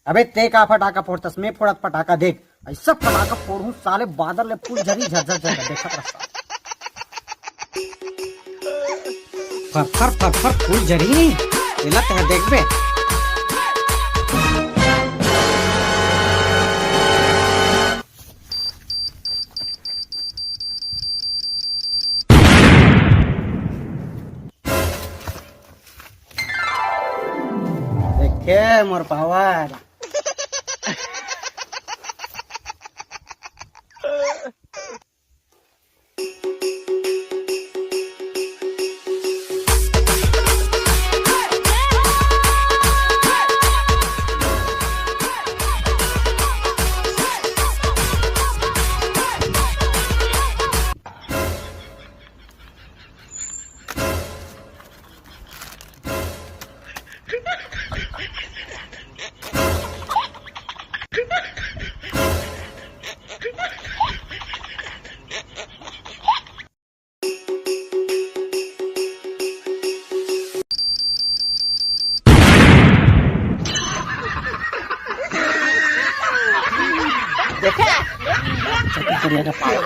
अबे ते का फटाका फोड़तस, मैं फोड़त फटाका देख। ऐसा फटाका फोड़ू साले बादल ले फूल झरी झरझर झरझर देखत रहा। फर फर फर फर फूल झरी एला ते देख बे। देखे मोर पावर। देखा का पावर।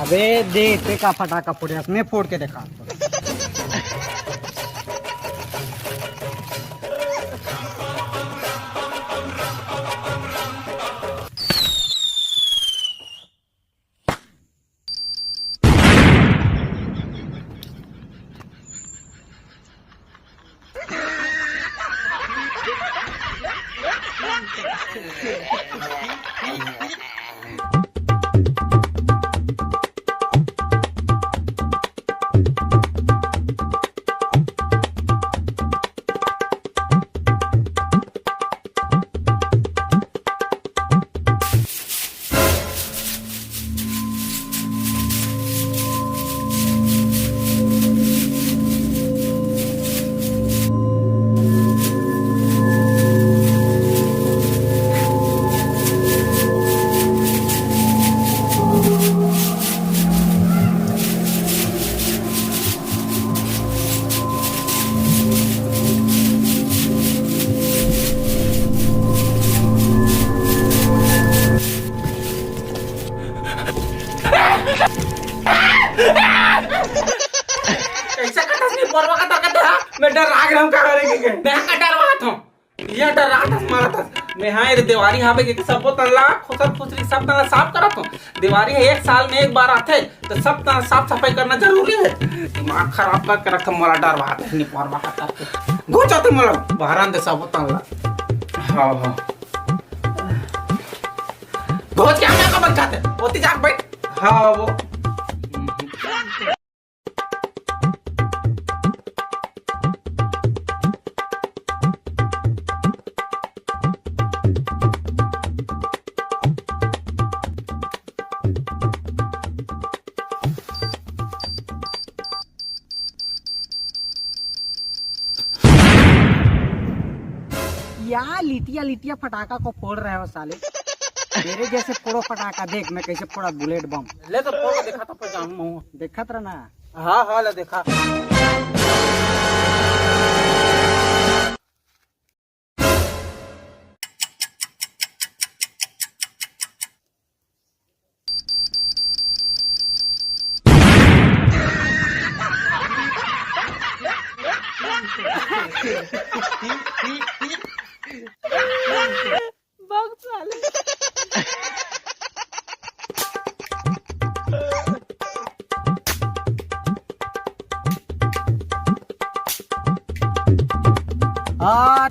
अबे देख का फटाका फोड़े, मैं फोड़ के देखा। कैसा कटस नहीं परवा का ताकत है। मैं डर राग रहा हूं का करेंगे के मैं का डर रहा था। ये डर रहा था मारा था। मैं हां रे दिवाली हां पे के सब तल्ला खुसर फुसरी सब तल्ला साफ करा तो दिवाली है, एक साल में एक बार आते तो सब तल्ला साफ सफाई करना जरूरी है। दिमाग खराब कर रखा मोला डर रहा था नहीं परवा का ताकत गोचते मोला बहरान दे सब तल्ला। हां हां गोच क्या मैं का बचाते ओती जाग बैठ। हां वो या लिटिया लिटिया फटाका को फोड़ रहे हो साले। मेरे जैसे फोड़ो फटाका देख, मैं कैसे फोड़ा बुलेट बम। ले तो फोटो देखा था पर जानू देखत रहा ना। हाँ हाँ ले देखा। बहुत साले।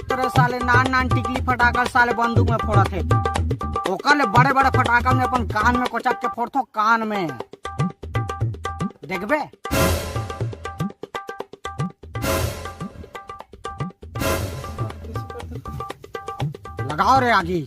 तेरे साले नान नान टिकली फटाका साले बंदूक में फोड़ा थे। ओकर ले बड़े बड़े फटाका में अपन कान में कोचक के फोड़थो कान में। देखबे लगाओ रे आगी।